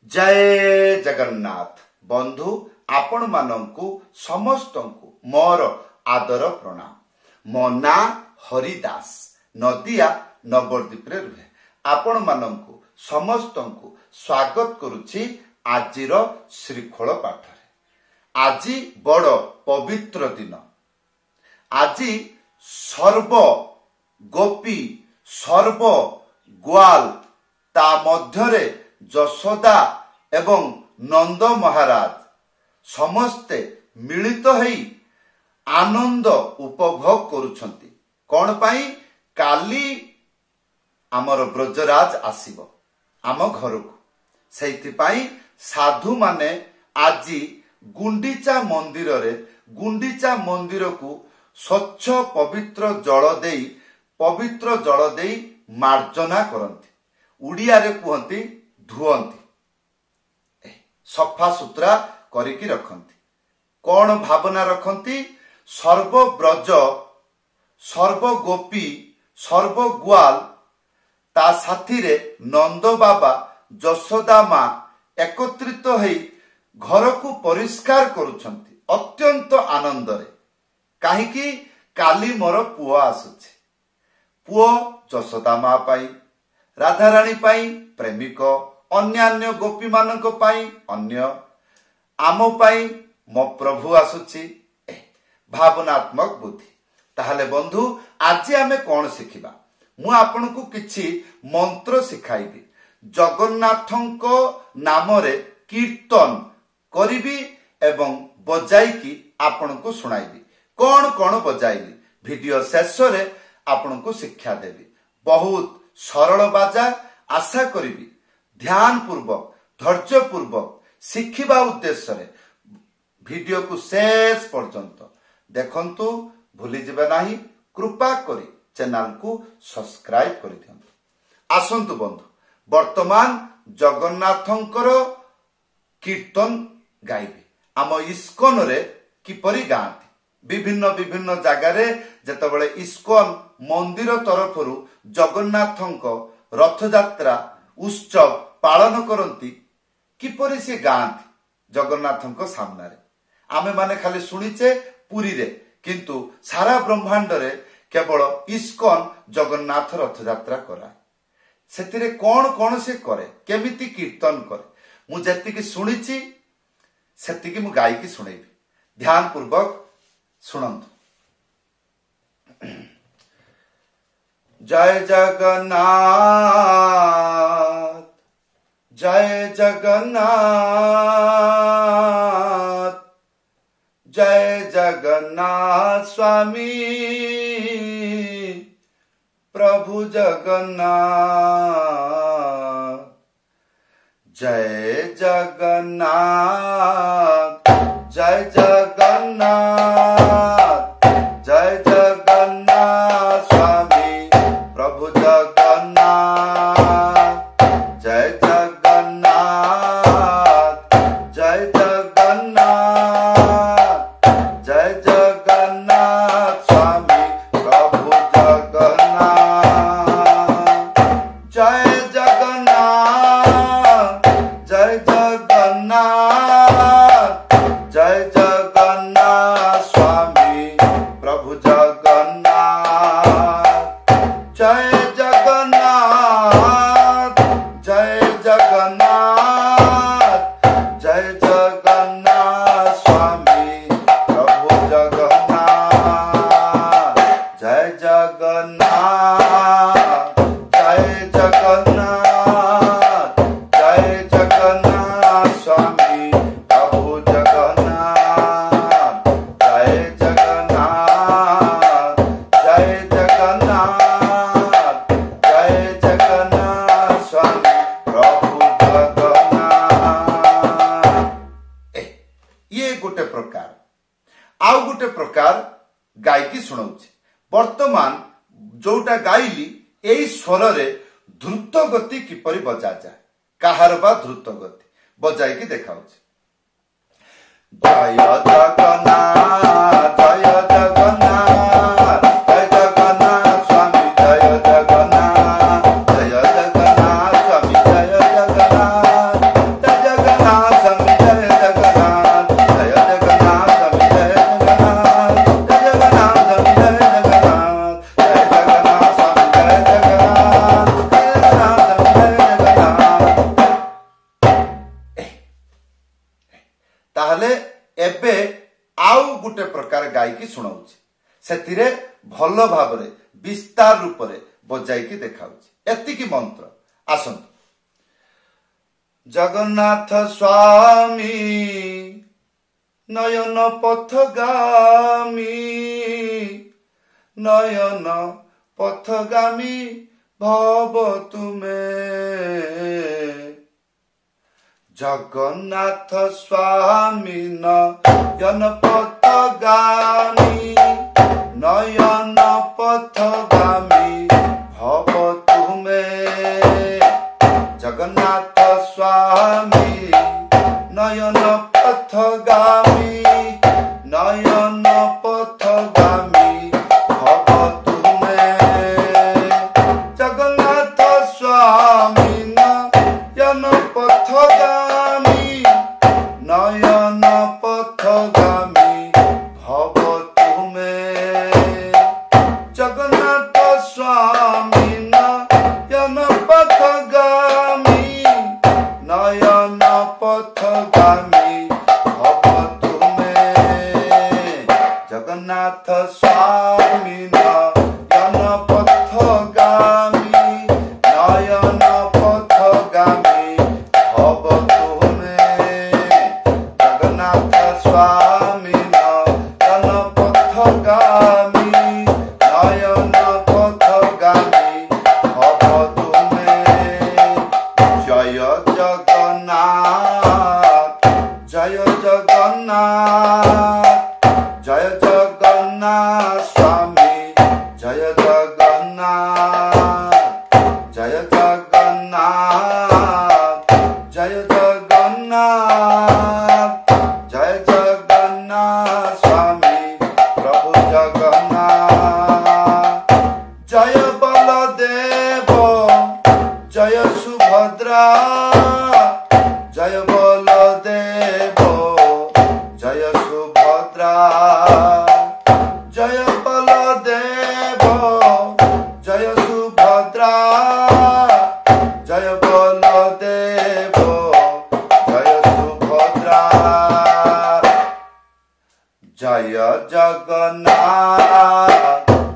जय जगन्नाथ बंधु आपण मानंकु समस्तंकु मोर आदर प्रणाम। मो ना हरिदास नदिया नवरदीप रे रुहे आपण मानंकु समस्तंकु स्वागत करुछि आजिर श्रीखोल पाठरे। आजी बड़ पवित्र दिन। आजी सर्व गोपी सर्व ग्वाल ता मध्यरे यशोदा एवं नंद महाराज समस्ते मिलित होई आनंद उपभोग करुछंती। कौन पाई? काली आमर ब्रजराज आसीबो आम घर को। सेति पाई साधु माने आजी गुंडीचा मंदिर को स्वच्छ पवित्र जल देई मार्जना करंती। उड़िया रे कहंती धुअंती, सफा सुतरा करिकी रखंती। कौन भावना रखंती? सर्व ब्रज सर्व गोपी सर्व ग्वाल ता साथी रे नंद बाबा यशोदा माँ एकत्रित होई घर को परिष्कार करुछंती अत्यंत आनंद रे। काहीकि काली मोर पुओ आसुछि। पुओ यशोदा माँ पाई, राधाराणी पाई प्रेमिक, अन्यान्य गोपी मानक पाई अन्य, आम पाई मो प्रभु आसुछि। भावनात्मक बुद्धि। ताहले बंधु आज आमे कौन शिखिबा? मु आपनकु किछि मंत्र शिखाइबी। जगन्नाथंको नाम रे कीर्तन करिबी एवं बजाइकी आपनकु सुनाइबी। कौन कौन बजाइली वीडियो शेष रे आपनकु शिक्षा देबी। बहुत सरल बाजा। आशा करिबी ध्यान पूर्वक धैर्य पूर्वक शिखिबा उद्देश्य रे वीडियो को शेष पर्यंत देखंतु। भूली जिबे नाही। कृपा करी चैनल को सब्सक्राइब करि दियंतु। आसंतु बंधु वर्तमान जगन्नाथंकर कीर्तन गाइबी। आम इस्कन रे किपरि गांती विभिन्न जगह रे जेतबेले इस्कन मंदिर तरफरु जगन्नाथंको रथ यात्रा उत्सव पालन करती किपरि से गांती जगन्नाथंको सामने रे। आमे माने खाली सुनिचे पुरी रे, किंतु सारा ब्रह्मांड रे केवल इस्कन जगन्नाथ रथ यात्रा कराए। सेतिरे कौन कौन से करे, केमिति कीर्तन करे मु जेतिकी सुनिची सेतिकी मु गायकी सुनेबी। ध्यान पूर्वक सुनंतु। जय जगन्नाथ जय जगन्नाथ जय जगन्नाथ स्वामी प्रभु जगन्नाथ। जय जगन्नाथ जय जगन्नाथ जय जगन्नाथ स्वामी प्रभु जगन्नाथ। जय जगन्नाथ जय जगन्नाथ जय जगन्नाथ स्वामी प्रभु जगन्नाथ। जय जगन्नाथ जय जगन्नाथ जय जगन्नाथ स्वामी प्रभु जगन्नाथ। जय जगन्नाथ जय जगन्नाथ जय जगन्नाथ स्वामी प्रभु जगन्नाथ। जय जगन्नाथ जय जगन्नाथ जय जगन्नाथ स्वामी प्रभु जगन्नाथ। जय जगन्नाथ जय जगन्नाथ जय जगन्नाथ स्वामी प्रभु जगन्नाथ। ये गोटे प्रकार। आउ गोटे प्रकार गायकी सुनाउछि। वर्तमान जोटा गाइली एई स्वर रे द्रुत गति किपरि बजा जाए, काहार बा द्रुत गति बजाई की देखाउछि। जय जगन्नाथ जय जगन्नाथ जय जगन्नाथ स्वामी जय जगन्नाथ जय जगन्नाथ स्वामी जय जगन्नाथ जय ताले एबे आउ गुटे प्रकार गायकी सुनाऊची सेतिरे भल भाबरे विस्तार रूप रे बजाइकी देखाऊची एतिकी मंत्र आसंतु। जगन्नाथ स्वामी नयन पथगामी नयन पथगामी भव तुमे जगन्नाथ स्वामी नयन पथगामी नयन पथगामी भव तुमे जगन्नाथ स्वामी नयन पथगामी नयन पथगामी भव तुमे जगन्नाथ स्वामी नयन पथगामी नयन पथगामी भव तुमे जगन्नाथ स्वामी नयन पथगामी नयन पथगामी भव तुमे जगन्नाथ स्वामी नयन पथगामी नयन पथगामी भव तुमे जगन्नाथ स्वामी नयन पथगामी नयन पथगामी भव तुमे जय जगन्नाथ जय जगन्नाथ जय जगन्नाथ स्वामी जय जगन्नाथ जय जगन्नाथ जय जगन्नाथ जय जगन्नाथ स्वामी प्रभु जगन्नाथ जय बलदेव जय सुभद्रा जय बलदेव जय सुभद्रा जय बलदेव जय सुभद्रा जय बलदेव जय सुभद्रा जय जगन्नाथ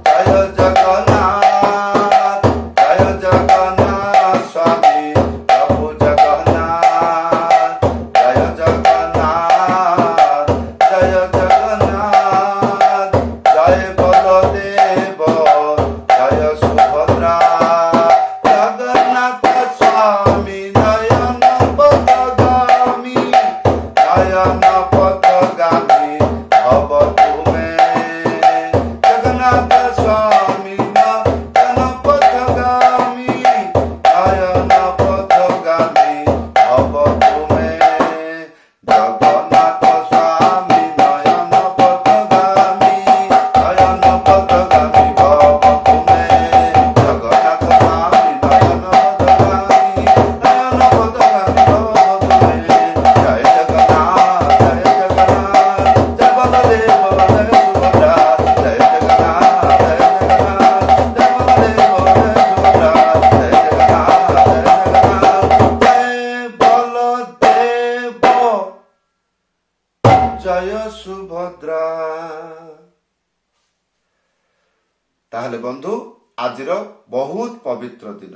जय जगन्नाथ जय जगन्नाथ स्वामी प्रभु जगन्नाथ जय जगन्नाथ जय जगन्नाथ जय बलदेव जय सुभद्रा जगन्नाथ स्वामी नयन पथगामी नयन पथगामी भव तुमे जगन्नाथ स्वामी नयन पथगामी नयन पथगामी भव तुमे जगन्नाथ स्वामी नयन पथगामी नयन पथगामी भव तुमे जगन्नाथ स्वामी नयन पथगामी नयन पथगामी भव तुमे जय जगन्नाथ जय जगन्नाथ जय बलदेव जय सुभद्रा जय जगन्नाथ जय जगन्नाथ जय बलदेव जय सुभद्रा जय जगन्नाथ जय जगन्नाथ जय बलदेव जय सुभद्रा। ताहले बंधु आजिर बहुत पवित्र दिन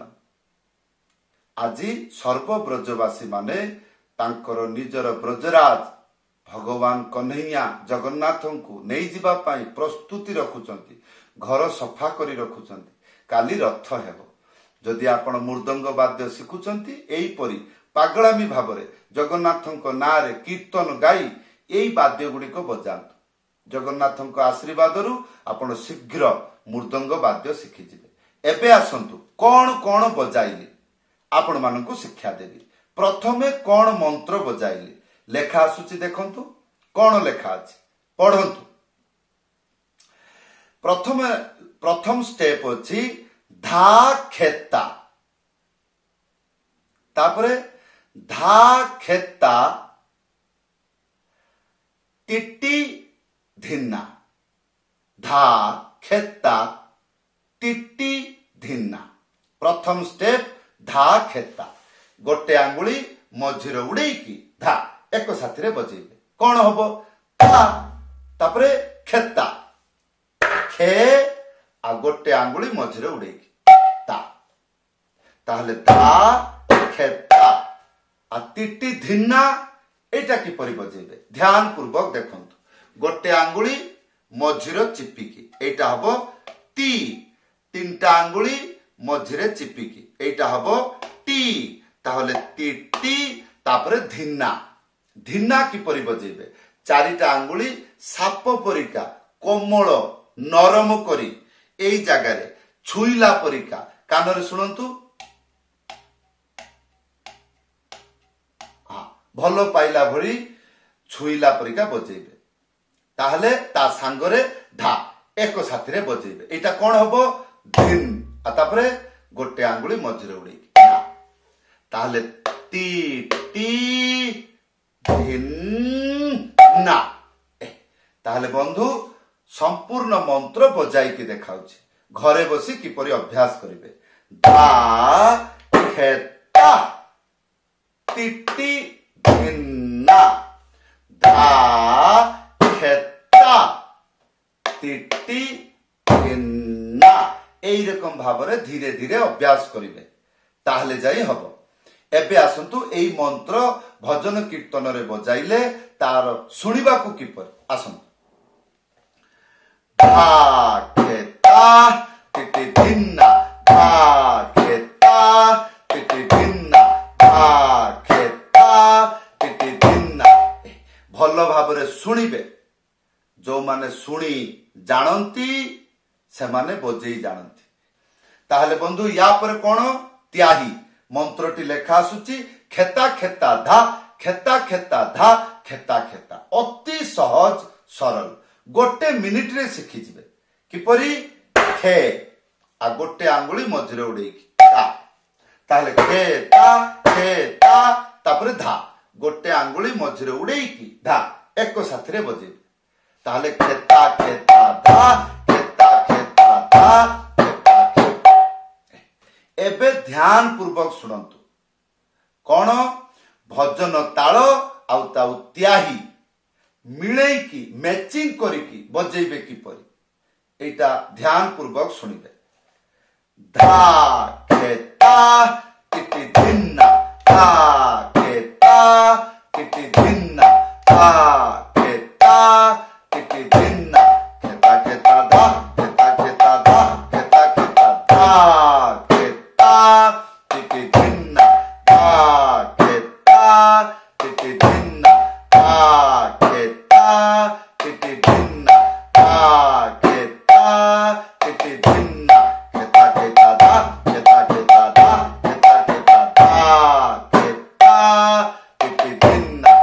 আজি सर्वब्रजवासी माने तांकर निजर ब्रजराज भगवान कन्हैया जगन्नाथ को नहीं जिबा पाई प्रस्तुति रखुचंती घर सफा करी रखुचंती काली रथ हेबो जदि आपण मृदंग वाद्य शिखुचंती एई परी पागलामी भावरे जगन्नाथଙ୍କ नारे कीर्तन गाई एई वाद्य गुडी को बजांतु जगन्नाथଙ୍କ आशीर्वादरु आपण शीघ्र मृदंग वाद्य शिखि जिवे। एबे आसंतु कोन कोन बजाइली आपण मानकु शिक्षा देबी। प्रथमे कोन मंत्र बजाइली लेखा आसुची देखंतु कोन लेखा अछि पढंतु। प्रथम स्टेप अछि धा खेता तापरे धा खेता टिट्टी धिन्ना धा खेता टिट्टी धिन्ना। प्रथम स्टेप धा खेता गोटे आंगुली मझिर उड़ेकी धा एक साथी रे बजेइले कौन हबो ता तापरे खेता खे आ गोटे आंगुली मझिरे उड़ेकी ता ताहले ता खेता आ तिटी धिन्ना एटा किपरि बजेबे ध्यान पूर्वक देखंतु गोटे आंगुली मझिरे चिपिकी एटा हबो ती तीनटा आंगुली मझिरे चिपिकी एटा हबो टी ताहले तिटी तापरे धिन्ना धिन्ना किपरि बजेबे चारिटा आंगुली साप परिका कोमल नरम करी एई जगारे छुईला परिका कानरे सुनंतु भलो पाइला भरी छुईला परिका बजेबे ताहले ता सांगरे धा एक साथी बजेबे एटा कौन हबो धिन आ तापरे गोटे आंगुली मझिरे उड़ेकी ताहले टी टी धिन ना ताहले बंधु संपूर्ण मंत्र बजाई के देखाउछि घरे बसी किपरि अभ्यास करिवे धा खेता तिटी धिन्ना धा खेता तिटी धिन्ना एई रकम भाबरे धीरे धीरे अभ्यास करिवे ताहले जाई हबो एबे आसंतु एई मंत्र भजन कीर्तन रे बजाइले तार सुनिबा को किपर आसंतु धा खेता तिटी धिन्ना धा खेता तिटी धिन्ना धा खेता तिटी धिन्ना भलो भाबरे सुनिबे जो माने सुनी जानंती से माने बजेई जानंती ताहले बंधु या पर कोन त्याही मंत्रटी लेखा आसुची खेता खेता धा खेता खेता धा खेता खेता अति सहज सरल गोटे मिनिट रे शिखि जिवे किपरि खे आ गोटे आंगुली मझिरे उड़ेकी ताहले खेता तापरे धा गोटे आंगुली मझिरे उड़ेकी धा एक साथी रे बजे ताहले खेता खेता धा खेता खेता धा खेता खेता एबे ध्यान पूर्वक सुनंतु कौन भजन ताल आउ ताउ त्याही मिलई की मैचिंग करिकी बजेबे किपरि एटा ध्यान पूर्वक सुनिबे धा खेता तिटी धिन्ना धा खेता तिटी धिन्ना धा खेता तिटी धिन्ना खेता खेता धा खेता खेता धा खेता खेता धा खेता तिटी धिन्ना धा खेता तिटी धिन्ना धा खेता तिटी धिन्ना धा खेता तिटी धिन्ना खेता खेता धा खेता खेता धा खेता खेता धा खेता तिटी धिन्ना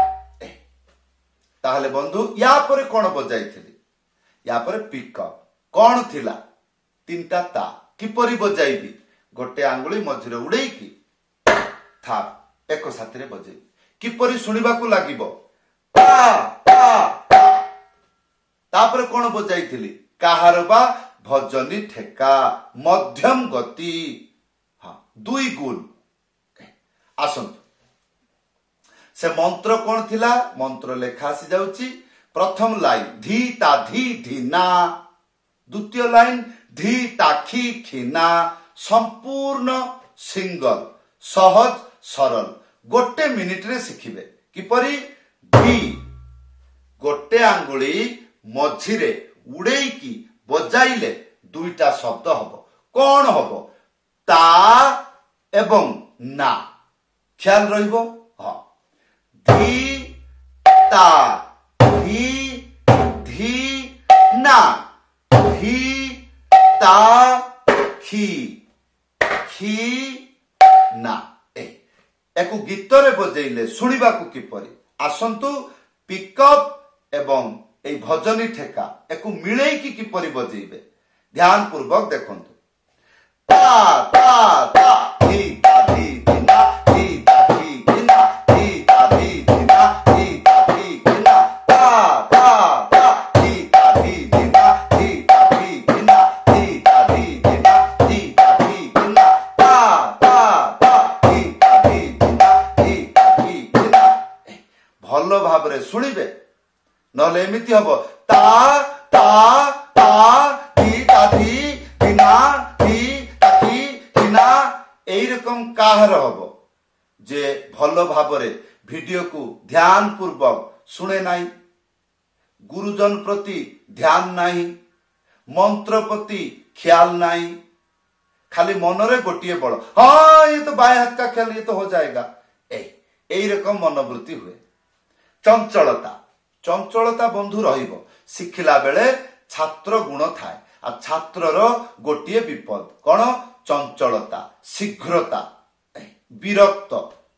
ताहले बंधु या परे कोन बजाइथिली या परे पिकअप कोन थिला तीनटा ता किपरि बजाइबी गोटे आंगुली मझिरे उड़ेकी था एक साथी रे बजेबी किपरि सुनिबा को लागिबो तापरे कौन बजाई कहार बा भजनी ठेका मध्यम गति हाँ दुई गुण आसंतु से मंत्र कौन थिला मंत्र लेखा आसी जाउची प्रथम लाइन धी ता धी धीना द्वितीय लाइन धी ताखी खीना संपूर्ण सिंगल सहज सरल गोटे मिनिट रे शिखिबे किपरि धी गोटे आंगुली मझिरे उड़ेकी बजाइले दुईटा शब्द हबो कौन हबो ता एवं ना ख्याल रहिबो हाँ धी ता धी धी ना धी ता खी खी ना एको गीत रे बजेइले सुनिबा को किपरि आसंतु पिकअप एवं ए भजनी ठेका एको मिलई की किपरि बजेइबे ध्यान पूर्वक देखंतु ता ता ता धी ता धी धीना धी ता धी धीना धी ता धी धीना धी ता धी धीना ता ता ता धी ता धी धीना धी ता धी धीना धी ता धी धीना धी ता धी धीना ता ता ता धी ता धी धीना धी ता धी धीना भलो भाव ଭାବରେ ଶୁଣିବେ। ନହେଲେ ଏମିତି ହବ ତା ତା ତା ତି ତାତି ତିନା ତି ତାତି ତିନା ଏଇ ରକମ କାହାର ହବ ଯେ ଭଲ ଭାବରେ ଭିଡିଓକୁ ଧ୍ୟାନ ପୂର୍ବକ ଶୁଣେ ନାହିଁ, ଗୁରୁଜନ ପ୍ରତି ଧ୍ୟାନ ନାହିଁ, ମନ୍ତ୍ର ପ୍ରତି ख्याल ନାହିଁ, ଖାଲି ମନରେ ଗୋଟିଏ ବଳ, ହଁ ये तो बाएं हाथ का ख्याल, ये तो हो जाएगा, এই রকম মনোবৃত্তি ହୁଏ। ଚଞ୍ଚଳତା ବନ୍ଧୁ ରହିବ। ଶିଖିଲା ବେଳେ ଛାତ୍ର ଗୁଣ ଥାଏ, ଆଉ ଛାତ୍ରର ଗୋଟିଏ ବିପଦ କଣ? ଚଞ୍ଚଳତା, ଶୀଘ୍ରତା, ବିରକ୍ତ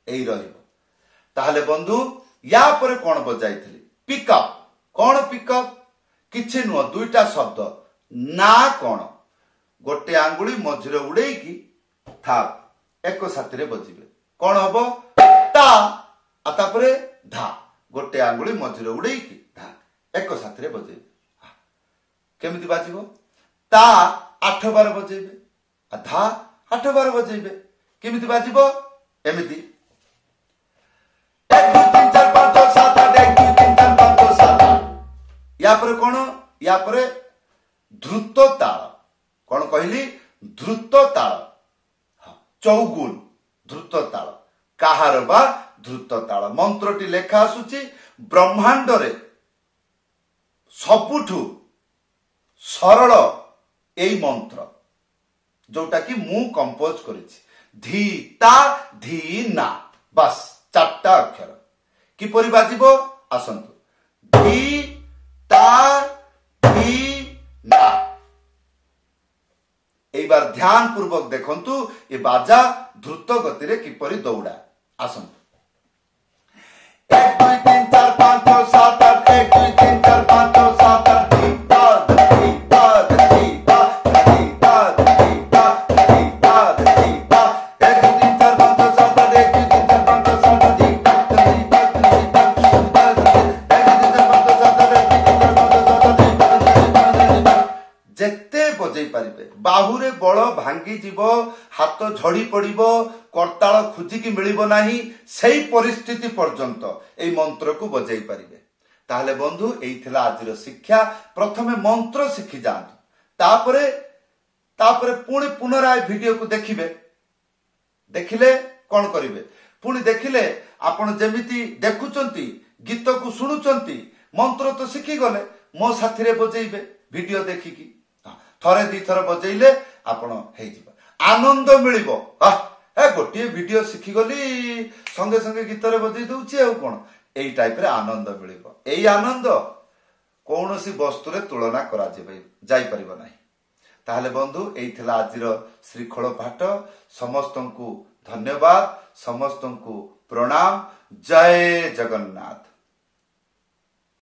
ଏଇ ରହିବ। ତାହେଲେ ବନ୍ଧୁ ୟା ପରେ କଣ ବଜାଇଥିଲି? ପିକଅପ୍। କଣ ପିକଅପ୍? କିଛି ନୁହଁ, ଦୁଇଟା ଶବ୍ଦ। ନା କଣ? ଗୋଟେ ଆଙ୍ଗୁଳି ମଝିରେ ଉଡେଇକି ଥାପ ଏକ ସାଥିରେ ବଜିବେ। କଣ ହବ? ତା ଆଉ ତାପରେ ଧା। ଗୋଟେ ଆଙ୍ଗୁଳି ମଝିରେ ଉଡେଇକି ଧା ଏକ ସାଥିରେ ବଜେଇବେ। କେମିତି ବାଜିବ? ତା 8 ବାର ବଜେଇବେ, ଆଉ ଧା 8 ବାର ବଜେଇବେ। କେମିତି ବାଜିବ? ଏମିତି 1 2 3 4 5 6 7 8 1 2 3 4 5 6 7 8। ୟା ପରେ କଣ? ୟା ପରେ ଦ୍ରୁତ ତାଳ। କଣ କହିଲି? ଦ୍ରୁତ ତାଳ, ଚୌଗୁଲ ଦ୍ରୁତ ତାଳ, କାହାର ବା ଦ୍ରୁତ ତାଳ। ମନ୍ତ୍ରଟି ଲେଖା ଆସୁଛି ବ୍ରହ୍ମାଣ୍ଡରେ ସବୁଠୁ ସରଳ ଏଇ ମନ୍ତ୍ର, ଯୋଉଟା କି ମୁଁ କମ୍ପୋଜ କରିଛି। ଧି ତା ଧି ନା, ବାସ୍ 4ଟା ଅକ୍ଷର। କିପରି ବାଜିବ? ଆସନ୍ତୁ। ଧି ତା ଧି ନା। এইবার ধ্যান পূর্বক দেখন্তু এ বাজা দ্রুত গতিরে কিপরি দৌড়া। আসন্তু 1 2 3 4 5 6 7 8 1 2 3 4 5 6 7 8 धी ता धी ता धी ता धी ता धी ता धी ता धी ता 1 2 3 4 5 6 7 8 1 2 3 4 5 6 7 8 धी ता धी ता धी ता 1 2 3 4 5 6 7 8 ଯେତେ ବଜେଇ ପାରିବେ। ବାହୁରେ ବଳ ଭାଙ୍ଗି ଯିବ, ହାତ ଝଡି ପଡିବ, କରତାଳ ଖୋଜିକି ମିଳିବ ନାହିଁ, ସେଇ ପରିସ୍ଥିତି ପର୍ଯ୍ୟନ୍ତ ଏଇ ମନ୍ତ୍ରକୁ ବଜେଇ ପାରିବେ। ତାହେଲେ ବନ୍ଧୁ ଏଇ ଥିଲା ଆଜିର ଶିକ୍ଷା। ପ୍ରଥମେ ମନ୍ତ୍ର ଶିଖି ଯାଆନ୍ତୁ, ତାପରେ ପୁଣି ପୁନରାୟ ଭିଡିଓକୁ ଦେଖିବେ। ଦେଖିଲେ କଣ କରିବେ? ପୁଣି ଦେଖିଲେ ଆପଣ ଯେମିତି ଦେଖୁଛନ୍ତି, ଗୀତକୁ ଶୁଣୁଛନ୍ତି, ମନ୍ତ୍ର ତ ଶିଖିଗଲେ, ମୋ ସାଥିରେ ବଜେଇବେ ଭିଡିଓ ଦେଖିକି। ଥରେ ଦିଥର ବଜେଇଲେ ଆପଣ ହେଇଯିବ, ଆନନ୍ଦ ମିଳିବ। ଗୋଟିଏ ଭିଡିଓ ଶିଖିଗଲି, ସଙ୍ଗେ ସଙ୍ଗେ ଗୀତରେ ବଜେଇ ଦଉଛି ଆଉ କଣ, ଏଇ ଟାଇପରେ ଆନନ୍ଦ ମିଳିବ। ଏଇ ଆନନ୍ଦ କୌଣସି ବସ୍ତୁରେ ତୁଳନା ଯାଇପାରିବ ନାହିଁ। ତାହେଲେ ବନ୍ଧୁ ଏଇ ଥିଲା ଆଜିର ଶ୍ରୀଖୋଳ ପାଠ। ସମସ୍ତଙ୍କୁ ଧନ୍ୟବାଦ, ସମସ୍ତଙ୍କୁ ପ୍ରଣାମ। ଜୟ ଜଗନ୍ନାଥ।